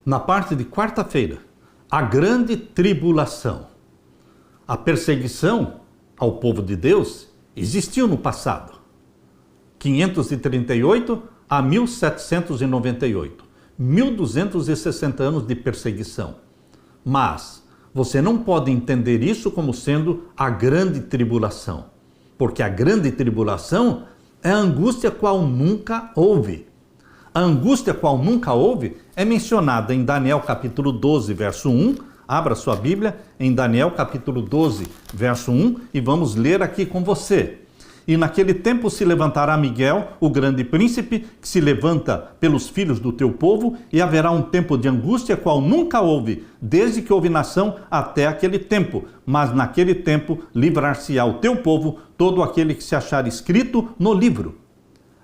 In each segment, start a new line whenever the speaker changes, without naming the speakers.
Na parte de quarta-feira, a grande tribulação. A perseguição ao povo de Deus existiu no passado. 538 a 1798. 1260 anos de perseguição. Mas você não pode entender isso como sendo a grande tribulação. Porque a grande tribulação é a angústia qual nunca houve. A angústia qual nunca houve é mencionada em Daniel capítulo 12, verso 1. Abra sua Bíblia em Daniel capítulo 12, verso 1 e vamos ler aqui com você. E naquele tempo se levantará Miguel, o grande príncipe, que se levanta pelos filhos do teu povo, e haverá um tempo de angústia qual nunca houve, desde que houve nação até aquele tempo. Mas naquele tempo livrar-se-á o teu povo, todo aquele que se achar escrito no livro.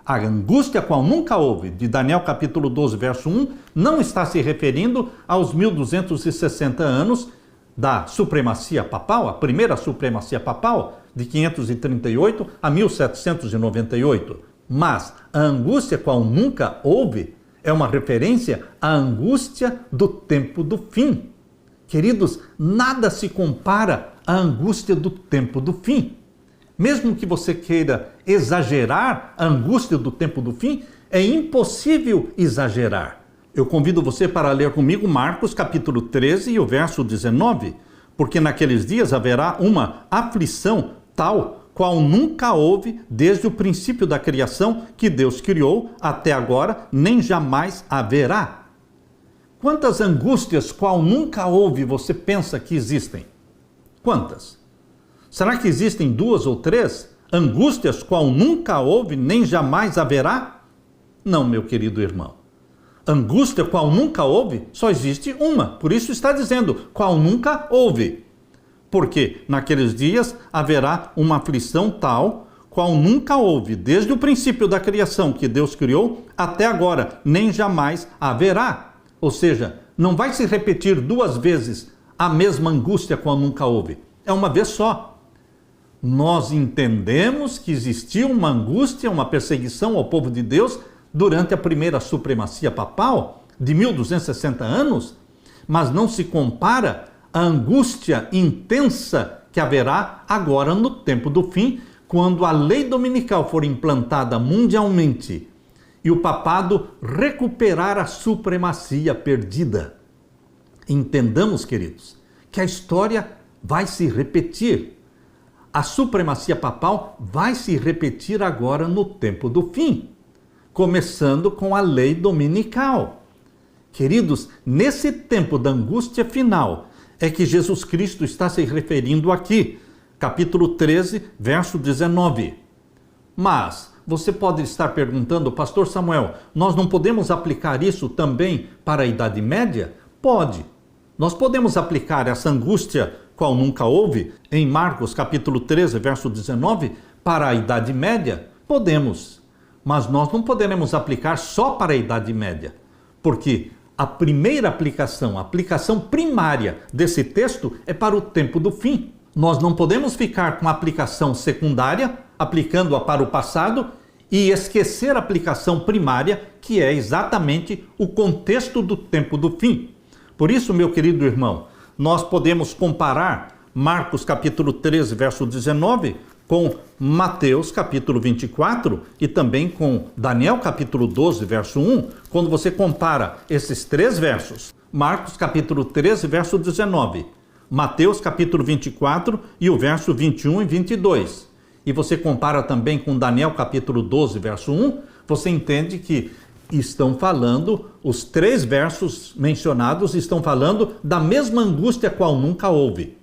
A angústia qual nunca houve, de Daniel capítulo 12, verso 1, não está se referindo aos 1260 anos da supremacia papal, a primeira supremacia papal, de 538 a 1798. Mas a angústia qual nunca houve é uma referência à angústia do tempo do fim. Queridos, nada se compara à angústia do tempo do fim. Mesmo que você queira exagerar a angústia do tempo do fim, é impossível exagerar. Eu convido você para ler comigo Marcos capítulo 13 e o verso 19, porque naqueles dias haverá uma aflição tal qual nunca houve desde o princípio da criação que Deus criou até agora, nem jamais haverá. Quantas angústias qual nunca houve você pensa que existem? Quantas? Será que existem 2 ou 3 angústias qual nunca houve nem jamais haverá? Não, meu querido irmão. Angústia qual nunca houve, só existe uma. Por isso está dizendo, qual nunca houve. Porque naqueles dias haverá uma aflição tal, qual nunca houve, desde o princípio da criação que Deus criou, até agora, nem jamais haverá. Ou seja, não vai se repetir 2 vezes a mesma angústia qual nunca houve. É uma vez só. Nós entendemos que existiu uma angústia, uma perseguição ao povo de Deus durante a primeira supremacia papal, de 1260 anos, mas não se compara a angústia intensa que haverá agora no tempo do fim, quando a lei dominical for implantada mundialmente e o papado recuperar a supremacia perdida. Entendamos, queridos, que a história vai se repetir. A supremacia papal vai se repetir agora no tempo do fim, começando com a lei dominical. Queridos, nesse tempo da angústia final é que Jesus Cristo está se referindo aqui, capítulo 13, verso 19. Mas você pode estar perguntando, pastor Samuel, nós não podemos aplicar isso também para a Idade Média? Pode. Nós podemos aplicar essa angústia qual nunca houve em Marcos capítulo 13, verso 19, para a Idade Média? Podemos. Mas nós não poderemos aplicar só para a Idade Média, porque a primeira aplicação, a aplicação primária desse texto é para o tempo do fim. Nós não podemos ficar com a aplicação secundária, aplicando-a para o passado, e esquecer a aplicação primária, que é exatamente o contexto do tempo do fim. Por isso, meu querido irmão, nós podemos comparar Marcos capítulo 13, verso 19, com Mateus capítulo 24 e também com Daniel capítulo 12, verso 1, quando você compara esses 3 versos, Marcos capítulo 13, verso 19, Mateus capítulo 24 e o verso 21 e 22, e você compara também com Daniel capítulo 12, verso 1, você entende que estão falando, os 3 versos mencionados estão falando da mesma angústia qual nunca houve.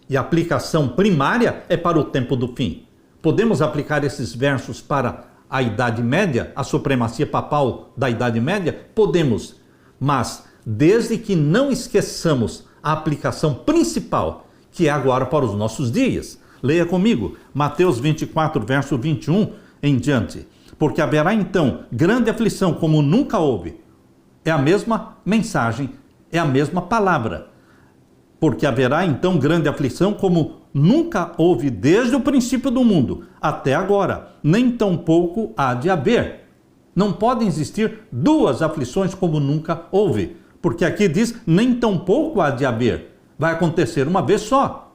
E a aplicação primária é para o tempo do fim. Podemos aplicar esses versos para a Idade Média, a supremacia papal da Idade Média? Podemos, mas desde que não esqueçamos a aplicação principal, que é agora para os nossos dias. Leia comigo, Mateus 24, verso 21 em diante. Porque haverá então grande aflição como nunca houve. É a mesma mensagem, é a mesma palavra. Porque haverá então grande aflição como nunca houve desde o princípio do mundo até agora, nem tampouco há de haver. Não podem existir 2 aflições como nunca houve, porque aqui diz, nem tampouco há de haver. Vai acontecer uma vez só.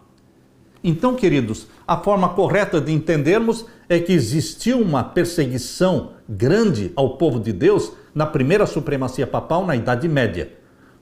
Então, queridos, a forma correta de entendermos é que existiu uma perseguição grande ao povo de Deus na primeira supremacia papal na Idade Média.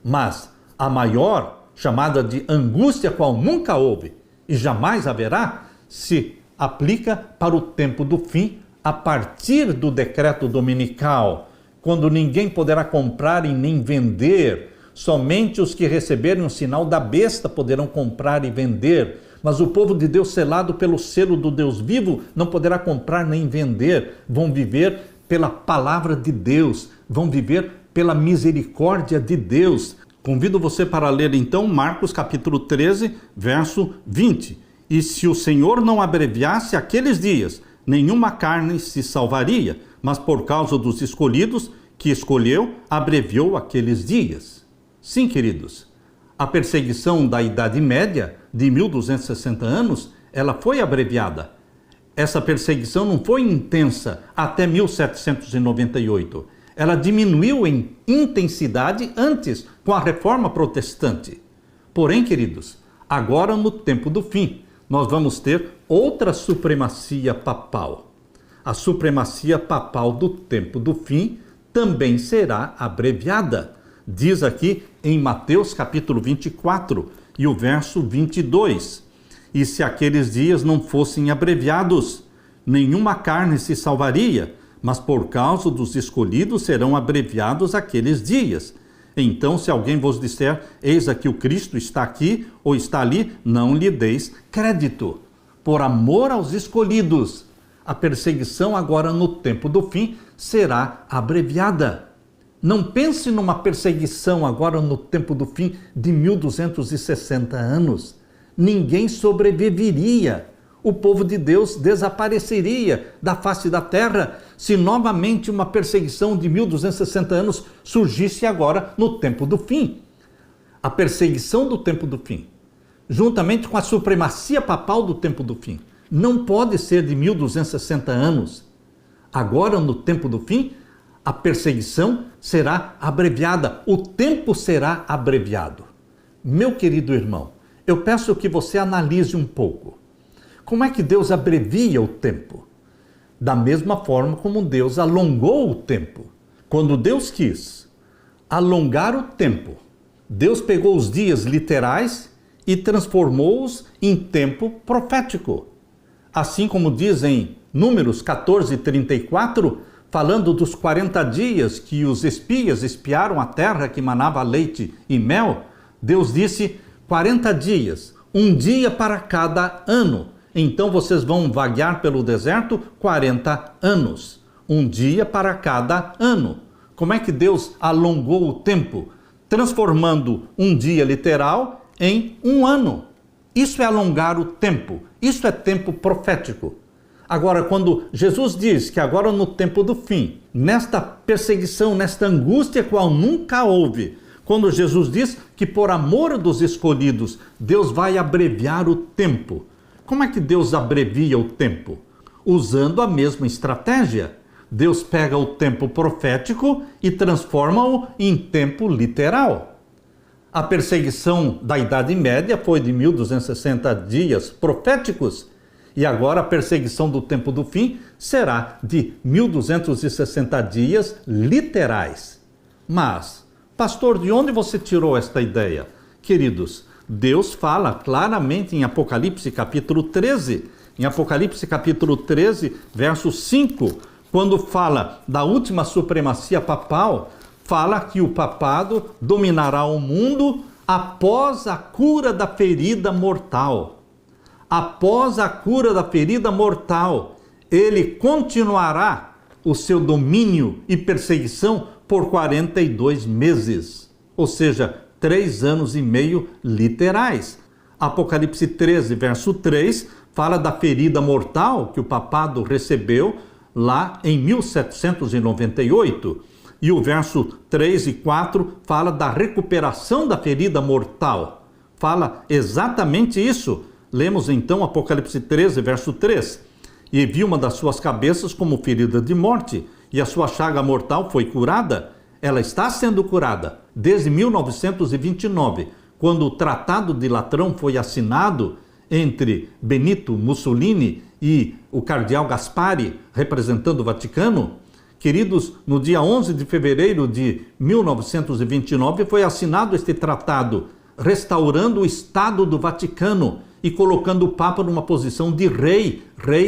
Mas a maior, chamada de angústia, qual nunca houve e jamais haverá, se aplica para o tempo do fim, a partir do decreto dominical, quando ninguém poderá comprar e nem vender. Somente os que receberem o sinal da besta poderão comprar e vender. Mas o povo de Deus, selado pelo selo do Deus vivo, não poderá comprar nem vender. Vão viver pela palavra de Deus, vão viver pela misericórdia de Deus. Convido você para ler então Marcos capítulo 13, verso 20. E se o Senhor não abreviasse aqueles dias, nenhuma carne se salvaria, mas por causa dos escolhidos que escolheu, abreviou aqueles dias. Sim, queridos, a perseguição da Idade Média, de 1260 anos, ela foi abreviada. Essa perseguição não foi intensa até 1798. Ela diminuiu em intensidade antes, com a Reforma Protestante. Porém, queridos, agora no tempo do fim, nós vamos ter outra supremacia papal. A supremacia papal do tempo do fim também será abreviada. Diz aqui em Mateus capítulo 24 e o verso 22. E se aqueles dias não fossem abreviados, nenhuma carne se salvaria, mas por causa dos escolhidos serão abreviados aqueles dias. Então, se alguém vos disser, eis aqui o Cristo está aqui ou está ali, não lhe deis crédito. Por amor aos escolhidos, a perseguição agora no tempo do fim será abreviada. Não pense numa perseguição agora no tempo do fim de 1260 anos. Ninguém sobreviveria. O povo de Deus desapareceria da face da terra se novamente uma perseguição de 1260 anos surgisse agora no tempo do fim. A perseguição do tempo do fim, juntamente com a supremacia papal do tempo do fim, não pode ser de 1260 anos. Agora, no tempo do fim, a perseguição será abreviada, o tempo será abreviado. Meu querido irmão, eu peço que você analise um pouco. Como é que Deus abrevia o tempo? Da mesma forma como Deus alongou o tempo. Quando Deus quis alongar o tempo, Deus pegou os dias literais e transformou-os em tempo profético. Assim como diz em Números 14:34, falando dos 40 dias que os espias espiaram a terra que manava leite e mel, Deus disse 40 dias, um dia para cada ano. Então vocês vão vaguear pelo deserto 40 anos, um dia para cada ano. Como é que Deus alongou o tempo? Transformando um dia literal em um ano. Isso é alongar o tempo, isso é tempo profético. Agora, quando Jesus diz que agora no tempo do fim, nesta perseguição, nesta angústia qual nunca houve, quando Jesus diz que por amor dos escolhidos, Deus vai abreviar o tempo. Como é que Deus abrevia o tempo? Usando a mesma estratégia. Deus pega o tempo profético e transforma-o em tempo literal. A perseguição da Idade Média foi de 1260 dias proféticos e agora a perseguição do tempo do fim será de 1260 dias literais. Mas, pastor, de onde você tirou esta ideia? Queridos, Deus fala claramente em Apocalipse capítulo 13. Em Apocalipse capítulo 13, verso 5, quando fala da última supremacia papal, fala que o papado dominará o mundo após a cura da ferida mortal. Após a cura da ferida mortal, ele continuará o seu domínio e perseguição por 42 meses. Ou seja, 3 anos e meio literais. Apocalipse 13, verso 3, fala da ferida mortal que o papado recebeu lá em 1798. E o verso 3 e 4 fala da recuperação da ferida mortal. Fala exatamente isso. Lemos então Apocalipse 13, verso 3. E vi uma das suas cabeças como ferida de morte, e a sua chaga mortal foi curada. Ela está sendo curada. desde 1929, quando o Tratado de Latrão foi assinado entre Benito Mussolini e o cardeal Gaspari, representando o Vaticano. Queridos, no dia 11 de fevereiro de 1929 foi assinado este tratado, restaurando o Estado do Vaticano e colocando o Papa numa posição de rei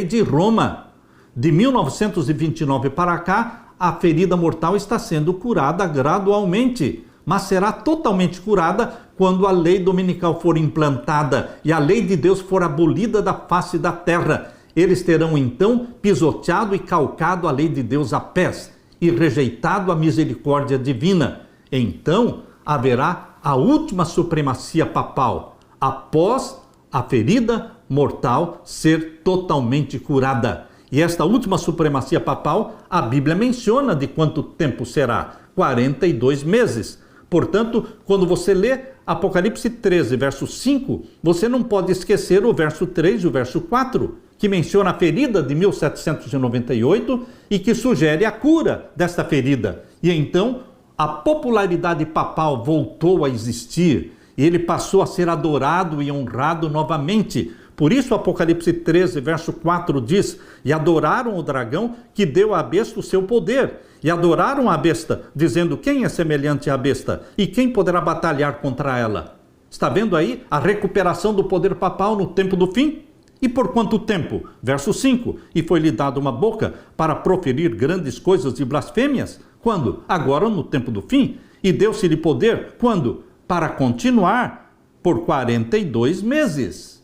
de Roma. De 1929 para cá, a ferida mortal está sendo curada gradualmente, mas será totalmente curada quando a lei dominical for implantada e a lei de Deus for abolida da face da terra. Eles terão então pisoteado e calcado a lei de Deus a pés e rejeitado a misericórdia divina. Então haverá a última supremacia papal, após a ferida mortal ser totalmente curada. E esta última supremacia papal, a Bíblia menciona de quanto tempo será: 42 meses. Portanto, quando você lê Apocalipse 13, verso 5, você não pode esquecer o verso 3 e o verso 4, que menciona a ferida de 1798 e que sugere a cura desta ferida. E então, a popularidade papal voltou a existir e ele passou a ser adorado e honrado novamente. Por isso, Apocalipse 13, verso 4 diz: e adoraram o dragão que deu à besta o seu poder. E adoraram a besta, dizendo: quem é semelhante à besta? E quem poderá batalhar contra ela? Está vendo aí a recuperação do poder papal no tempo do fim? E por quanto tempo? Verso 5. E foi-lhe dada uma boca para proferir grandes coisas e blasfêmias. Quando? Agora no tempo do fim. E deu-se-lhe poder. Quando? Para continuar por 42 meses.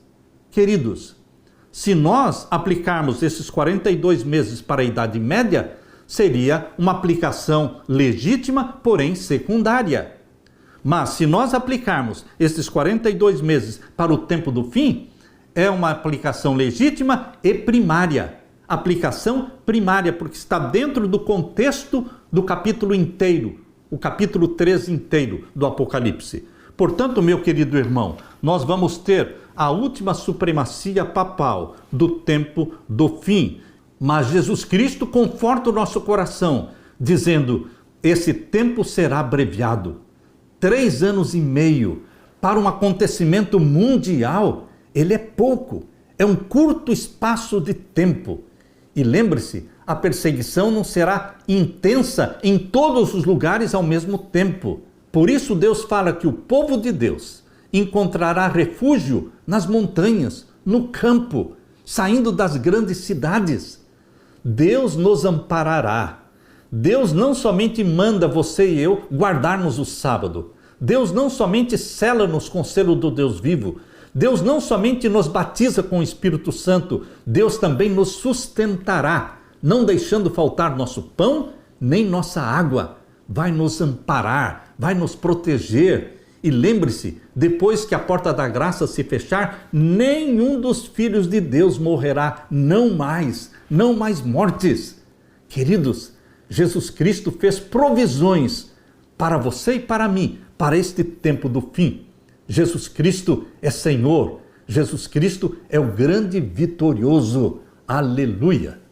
Queridos, se nós aplicarmos esses 42 meses para a Idade Média, seria uma aplicação legítima, porém secundária. Mas se nós aplicarmos esses 42 meses para o tempo do fim, é uma aplicação legítima e primária. Aplicação primária, porque está dentro do contexto do capítulo inteiro, o capítulo 13 inteiro do Apocalipse. Portanto, meu querido irmão, nós vamos ter a última supremacia papal do tempo do fim. Mas Jesus Cristo conforta o nosso coração, dizendo: esse tempo será abreviado. 3 anos e meio para um acontecimento mundial, ele é pouco, é um curto espaço de tempo. E lembre-se, a perseguição não será intensa em todos os lugares ao mesmo tempo. Por isso Deus fala que o povo de Deus encontrará refúgio nas montanhas, no campo, saindo das grandes cidades. Deus nos amparará. Deus não somente manda você e eu guardarmos o sábado. Deus não somente sela-nos com o selo do Deus vivo. Deus não somente nos batiza com o Espírito Santo. Deus também nos sustentará, não deixando faltar nosso pão nem nossa água. Vai nos amparar, vai nos proteger. E lembre-se, depois que a porta da graça se fechar, nenhum dos filhos de Deus morrerá, não mais mortes. Queridos, Jesus Cristo fez provisões para você e para mim, para este tempo do fim. Jesus Cristo é Senhor, Jesus Cristo é o grande vitorioso. Aleluia!